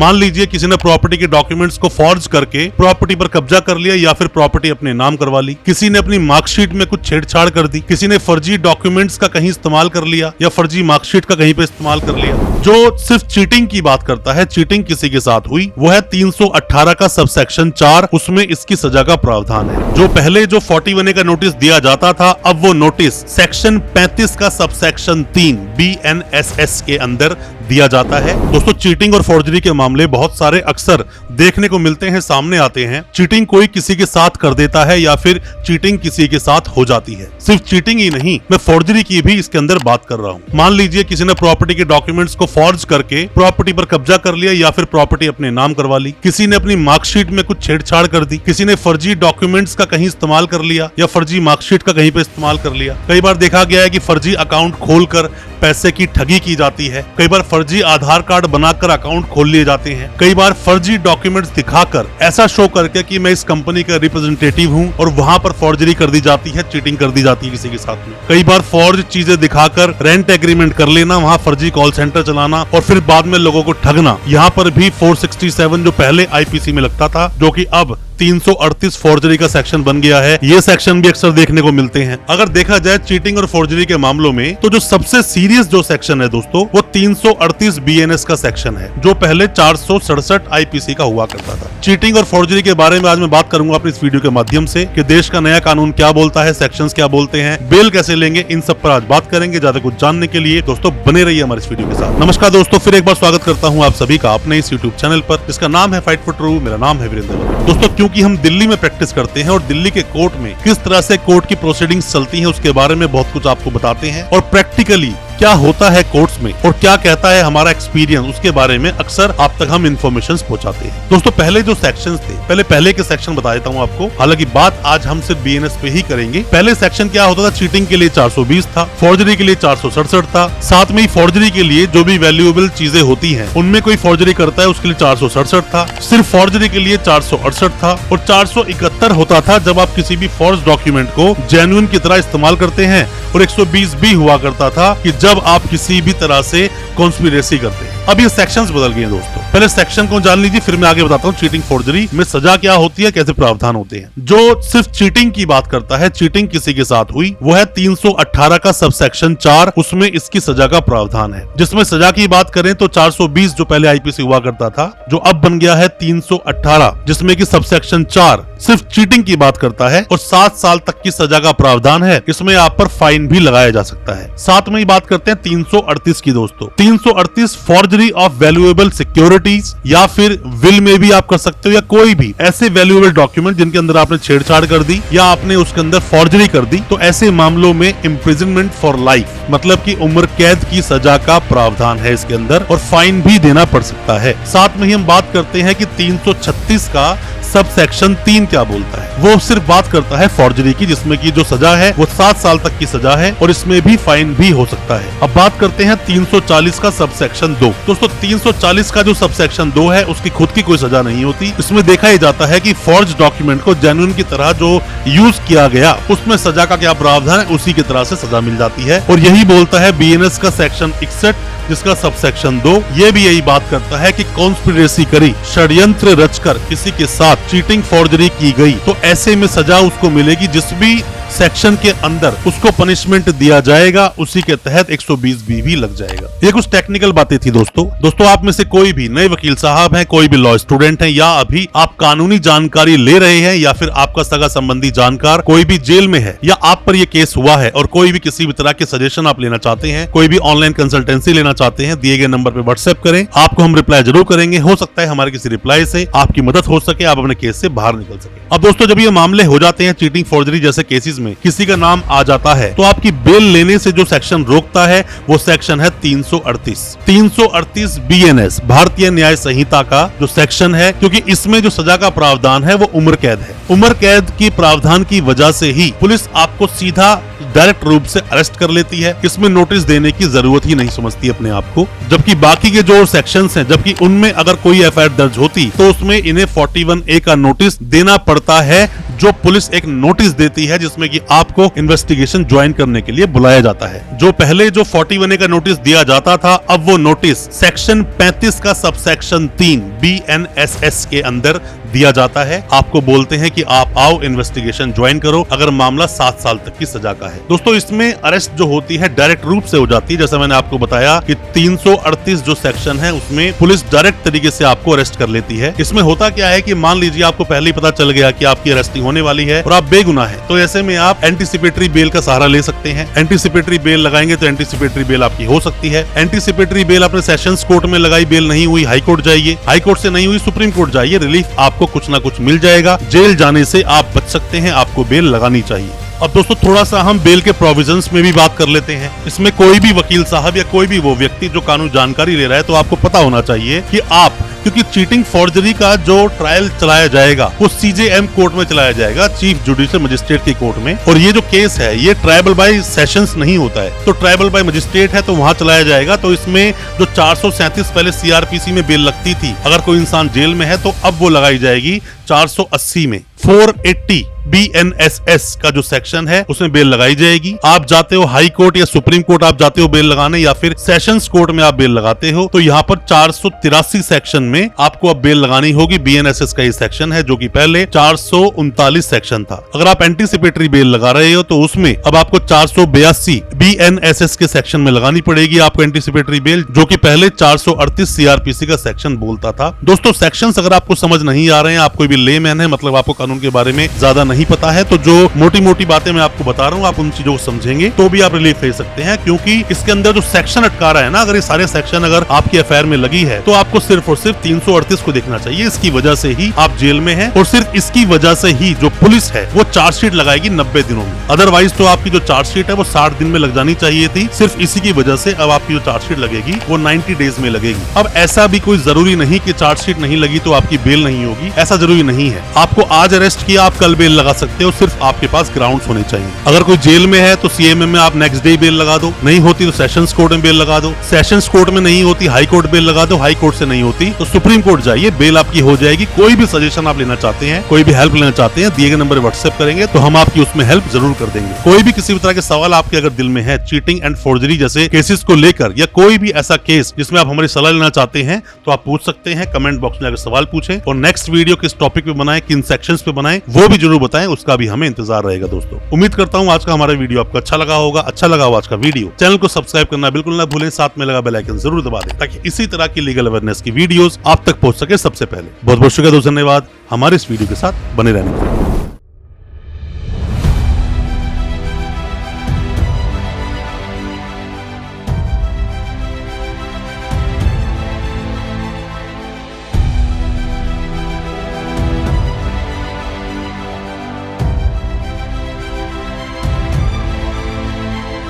मान लीजिए किसी ने प्रॉपर्टी के डॉक्यूमेंट्स को फॉर्ज करके प्रॉपर्टी पर कब्जा कर लिया या फिर प्रॉपर्टी अपने नाम करवा ली, किसी ने अपनी मार्कशीट में कुछ छेड़छाड़ कर दी, किसी ने फर्जी डॉक्यूमेंट्स का कहीं इस्तेमाल कर लिया या फर्जी मार्कशीट का कहीं पे इस्तेमाल कर लिया। जो सिर्फ चीटिंग की बात करता है, चीटिंग किसी के साथ हुई, वो है 318 का सबसेक्शन 4, उसमें इसकी सजा का प्रावधान है। जो पहले जो 41A का नोटिस दिया जाता था, अब वो नोटिस सेक्शन 35 का सबसेक्शन 3 BNSS के अंदर दिया जाता है। दोस्तों, चीटिंग और फोर्जरी के मामले बहुत सारे अक्सर देखने को मिलते हैं, सामने आते हैं। चीटिंग कोई किसी के साथ कर देता है या फिर चीटिंग किसी के साथ हो जाती है। सिर्फ चीटिंग ही नहीं, मैं फोर्जरी की भी इसके अंदर बात कर रहा हूं। मान लीजिए किसी ने प्रॉपर्टी के डॉक्यूमेंट्स को फॉर्ज करके प्रॉपर्टी पर कब्जा कर लिया या फिर प्रॉपर्टी अपने नाम करवा ली, किसी ने अपनी मार्कशीट में कुछ छेड़छाड़ कर दी, किसी ने फर्जी डॉक्यूमेंट्स का कहीं इस्तेमाल कर लिया या फर्जी मार्कशीट का कहीं पे इस्तेमाल कर लिया। कई बार देखा गया है कि फर्जी अकाउंट खोलकर पैसे की ठगी की जाती है। कई बार फर्जी आधार कार्ड बनाकर अकाउंट खोल लिए जाते हैं। कई बार फर्जी डॉक्यूमेंट्स दिखाकर ऐसा शो करके कि मैं इस कंपनी का रिप्रेजेंटेटिव हूं और वहां पर फॉर्जरी कर दी जाती है, चीटिंग कर दी जाती है किसी के साथ में। कई बार फॉर्ज चीजें दिखाकर रेंट एग्रीमेंट कर लेना, वहां फर्जी कॉल सेंटर चलाना और फिर बाद में लोगों को ठगना। यहाँ पर भी 467 जो पहले IPC में लगता था, जो कि अब 338 फोर्जरी का सेक्शन बन गया है, ये सेक्शन भी अक्सर देखने को मिलते हैं। अगर देखा जाए चीटिंग और फोर्जरी के मामलों में, तो जो सबसे सीरियस जो सेक्शन है दोस्तों, वो 338 BNS का सेक्शन है, जो पहले 467 IPC का हुआ करता था। चीटिंग और फोर्जरी के बारे में आज मैं बात करूंगा अपनी इस वीडियो के माध्यम से कि देश का नया कानून क्या बोलता है, सेक्शंस क्या बोलते हैं, बेल कैसे लेंगे, इन सब पर आज बात करेंगे। ज्यादा कुछ जानने के लिए दोस्तों बने रहिए हमारे इस वीडियो के साथ। नमस्कार दोस्तों, फिर एक बार स्वागत करता हूं आप सभी का अपने इस यूट्यूब चैनल पर, जिसका नाम है फाइट फॉर ट्रू। मेरा नाम है वीरेंद्र। दोस्तों, क्योंकि हम दिल्ली में प्रैक्टिस करते हैं और दिल्ली के कोर्ट में किस तरह से कोर्ट की प्रोसीडिंग्स चलती हैं, उसके बारे में बहुत कुछ आपको बताते हैं और प्रैक्टिकली क्या होता है कोर्ट्स में और क्या कहता है हमारा एक्सपीरियंस, उसके बारे में अक्सर आप तक हम इन्फॉर्मेशन पहुंचाते हैं। दोस्तों, पहले जो सेक्शंस थे, पहले के सेक्शन बता देता हूं आपको। हालांकि बात आज हम सिर्फ BNS पे ही करेंगे। पहले सेक्शन क्या होता था, चीटिंग के लिए 420 था, फोर्जरी के लिए 467 था, साथ में ही फोर्जरी के लिए जो भी वैल्यूएबल चीजें होती हैं उनमें कोई फोर्जरी करता है उसके लिए 467 था, सिर्फ फोर्जरी के लिए 468 था और 471 होता था जब आप किसी भी फॉर्ज डॉक्यूमेंट को जेन्युइन की तरह इस्तेमाल करते हैं, और 120 भी हुआ करता था कि जब आप किसी भी तरह से कॉन्स्पिरेसी करते हैं। अब ये सेक्शंस बदल गए हैं दोस्तों। पहले सेक्शन को जान लीजिए, फिर मैं आगे बताता हूँ चीटिंग फोर्जरी में सजा क्या होती है, कैसे प्रावधान होते हैं। जो सिर्फ चीटिंग की बात करता है, चीटिंग किसी के साथ हुई, वो है 318 का सबसेक्शन 4, उसमें इसकी सजा का प्रावधान है। जिसमें सजा की बात करें तो 420 जो पहले IPC हुआ करता था, जो अब बन गया है 318, जिसमें की सबसेक्शन 4 सिर्फ चीटिंग की बात करता है और 7 साल तक की सजा का प्रावधान है। इसमें आप पर फाइन भी लगाया जा सकता है। साथ में ही बात करते हैं 338 की दोस्तों। 338 फॉर्जरी ऑफ वैल्यूएबल सिक्योरिटीज, या फिर विल में भी आप कर सकते हो, या कोई भी ऐसे वैल्यूएबल डॉक्यूमेंट जिनके अंदर आपने छेड़छाड़ कर दी या आपने उसके अंदर फॉर्जरी कर दी, तो ऐसे मामलों में इम्प्रिजनमेंट फॉर लाइफ, मतलब कि उम्र कैद की सजा का प्रावधान है इसके अंदर, और फाइन भी देना पड़ सकता है। साथ में ही हम बात करते हैं कि 336 का सब सेक्शन 3 क्या बोलता है। वो सिर्फ बात करता है फॉर्जरी की, जिसमें की जो सजा है वो 7 साल तक की सजा है और इसमें भी फाइन भी हो सकता है। अब बात करते हैं 340 का सब सेक्शन 2। दोस्तों, 340 का जो सब सेक्शन 2 है, उसकी खुद की कोई सजा नहीं होती। इसमें देखा ही जाता है कि फॉर्ज डॉक्यूमेंट को जेन्युइन की तरह जो यूज किया गया, उसमें सजा का क्या प्रावधान है, उसी की तरह से सजा मिल जाती है। और यही बोलता है BNS का सेक्शन 61, जिसका सब सेक्शन 2, ये भी यही बात करता है कि कॉन्स्पिरेसी करी, षड्यंत्र रचकर किसी के साथ चीटिंग फोर्जरी की गई, तो ऐसे में सजा उसको मिलेगी। जिस भी सेक्शन के अंदर उसको पनिशमेंट दिया जाएगा, उसी के तहत 120B भी लग जाएगा। ये कुछ टेक्निकल बातें थी दोस्तों। आप में से कोई भी नए वकील साहब हैं, कोई भी लॉ स्टूडेंट हैं, या अभी आप कानूनी जानकारी ले रहे हैं, या फिर आपका सगा संबंधी जानकार कोई भी जेल में है, या आप पर ये केस हुआ है और कोई भी किसी भी तरह के सजेशन आप लेना चाहते हैं, कोई भी ऑनलाइन कंसल्टेंसी लेना चाहते हैं, दिए गए नंबर पे व्हाट्सएप करें। आपको हम रिप्लाई जरूर करेंगे। हो सकता है हमारे किसी रिप्लाई से आपकी मदद हो सके, आप अपने केस से बाहर निकल सके। अब दोस्तों, जब ये मामले हो जाते हैं चीटिंग फोर्जरी जैसे केसेस में, किसी का नाम आ जाता है, तो आपकी बेल लेने से जो सेक्शन रोकता है वो सेक्शन है 338 BNS, भारतीय न्याय संहिता का जो सेक्शन है, क्योंकि इसमें जो सजा का प्रावधान है वो उम्र कैद है। उम्र कैद की प्रावधान की वजह से ही पुलिस आपको सीधा डायरेक्ट रूप से अरेस्ट कर लेती है। इसमें नोटिस देने की जरूरत ही नहीं समझती अपने आप को। जबकि बाकी के जो सेक्शंस हैं, जबकि उनमें अगर कोई FIR दर्ज होती तो उसमें इन्हें 41A का नोटिस देना पड़ता है जो पुलिस एक नोटिस देती है जिसमें कि आपको इन्वेस्टिगेशन ज्वाइन करने के लिए बुलाया जाता है। जो पहले जो 41A का नोटिस दिया जाता था, अब वो नोटिस सेक्शन 35 का सबसेक्शन 3 BNSS के अंदर दिया जाता है। आपको बोलते हैं कि आप आओ इन्वेस्टिगेशन ज्वाइन करो अगर मामला 7 साल तक की सजा का है। दोस्तों इसमें अरेस्ट जो होती है डायरेक्ट रूप से हो जाती है। जैसे मैंने आपको बताया कि 338 जो सेक्शन है उसमें पुलिस डायरेक्ट तरीके से आपको अरेस्ट कर लेती है। इसमें होता क्या है कि मान लीजिए आपको पहले ही पता चल गया कि आपकी अरेस्टिंग होने वाली है और आप बेगुनाह हैं, तो ऐसे में आप एंटीसिपेटरी बेल का सहारा ले सकते हैं। एंटीसिपेटरी बेल लगाएंगे तो एंटीसिपेटरी बेल आपकी हो सकती है। एंटीसिपेटरी बेल आपने सेशंस कोर्ट में लगाई, बेल नहीं हुई, हाई कोर्ट जाइए, हाई कोर्ट से नहीं हुई सुप्रीम कोर्ट जाइए, रिलीफ आपको कुछ ना कुछ मिल जाएगा। जेल जाने से आप बच सकते हैं, आपको बेल लगानी चाहिए। अब दोस्तों थोड़ा सा हम बेल के प्रोविजंस में भी बात कर लेते हैं। इसमें कोई भी वकील साहब या कोई भी वो व्यक्ति जो कानून जानकारी ले रहा है, तो आपको पता होना चाहिए कि आप, क्योंकि चीटिंग फॉर्जरी का जो ट्रायल चलाया जाएगा वो CJM कोर्ट में चलाया जाएगा, चीफ जुडिशियल मजिस्ट्रेट की कोर्ट में। और ये जो केस है ये ट्रायबल बाय सेशंस नहीं होता है, तो ट्रायबल बाय मजिस्ट्रेट है तो वहां चलाया जाएगा। तो इसमें जो 437 पहले CRPC में बेल लगती थी, अगर कोई इंसान जेल में है तो अब वो लगाई जाएगी 480 में। 480 BNSS का जो सेक्शन है उसमें बेल लगाई जाएगी। आप जाते हो हाई कोर्ट या सुप्रीम कोर्ट आप जाते हो बेल लगाने, या फिर सेशंस कोर्ट में आप बेल लगाते हो, तो यहाँ पर 483 सेक्शन में आपको अब बेल लगानी होगी। BNSS का ये सेक्शन है जो कि पहले 439 सेक्शन था। अगर आप एंटीसिपेटरी बेल लगा रहे हो तो उसमें अब आपको 482 BNSS के सेक्शन में लगानी पड़ेगी आपको एंटीसिपेटरी बेल, जो कि पहले 438 CRPC का सेक्शन बोलता था। दोस्तों सेक्शंस अगर आपको समझ नहीं आ रहे हैं, आप कोई भी लेमैन है, मतलब आपको कानून के बारे में ज्यादा नहीं पता है, तो जो मोटी मोटी बातें मैं आपको बता रहा हूँ आप उन चीजों को समझेंगे तो भी आप रिलीफ ले सकते हैं। क्योंकि इसके अंदर जो सेक्शन अटका रहा है ना, अगर ये सारे सेक्शन अगर आपकी एफआईआर में लगी है तो आपको सिर्फ और सिर्फ 338 को देखना चाहिए। इसकी वजह से ही आप जेल में हैं और सिर्फ इसकी वजह से ही जो पुलिस है वो चार्जशीट लगाएगी 90 दिनों में। अदरवाइज तो आपकी जो चार्जशीट है वो 60 दिन में लग जानी चाहिए थी। सिर्फ इसी की वजह से अब आपकी जो चार्जशीट लगेगी वो 90 डेज में लगेगी। अब ऐसा भी कोई जरूरी नहीं कि चार्जशीट नहीं लगी तो आपकी बेल नहीं होगी, ऐसा जरूरी नहीं है। आपको आज अरेस्ट किया, आप कल बेल लगा सकते हो, सिर्फ आपके पास ग्राउंड्स होने चाहिए। अगर कोई जेल में है तो CMM में आप नेक्स्ट डे बेल लगा दो, नहीं होती तो सेशंस कोर्ट में बेल लगा दो, सेशंस कोर्ट में नहीं होती हाई कोर्ट बेल लगा दो, हाई कोर्ट से नहीं होती तो सुप्रीम कोर्ट जाइए, बेल आपकी हो जाएगी। कोई भी सजेशन आप लेना चाहते हैं, कोई भी हेल्प लेना चाहते हैं, दिए गए नंबर व्हाट्सएप करेंगे तो हम आपकी उसमें हेल्प जरूर कर देंगे। कोई भी किसी भी तरह के सवाल आपके अगर दिल में है चीटिंग एंड फोर्जरी जैसे केसेस को लेकर, या कोई भी ऐसा केस जिसमें आप हमारी सलाह लेना चाहते हैं, तो आप पूछ सकते हैं। कमेंट बॉक्स में आकर सवाल पूछें और नेक्स्ट वीडियो किस टॉपिक पे बनाएं, किन सेक्शंस पे बनाएं, वो भी जरूर बताएं, उसका भी हमें इंतजार रहेगा। दोस्तों उम्मीद करता हूं आज का हमारा वीडियो आपको अच्छा लगा होगा। अच्छा लगा हो आज का वीडियो, चैनल को सब्सक्राइब करना बिल्कुल ना भूलें, साथ में लगा बेल आइकन जरूर दबा दें ताकि इसी तरह की लीगल अवेयरनेस की वीडियोस आप तक पहुंच सके सबसे पहले। बहुत बहुत शुक्रिया दोस्तों, धन्यवाद हमारे इस वीडियो के साथ बने रहने के लिए।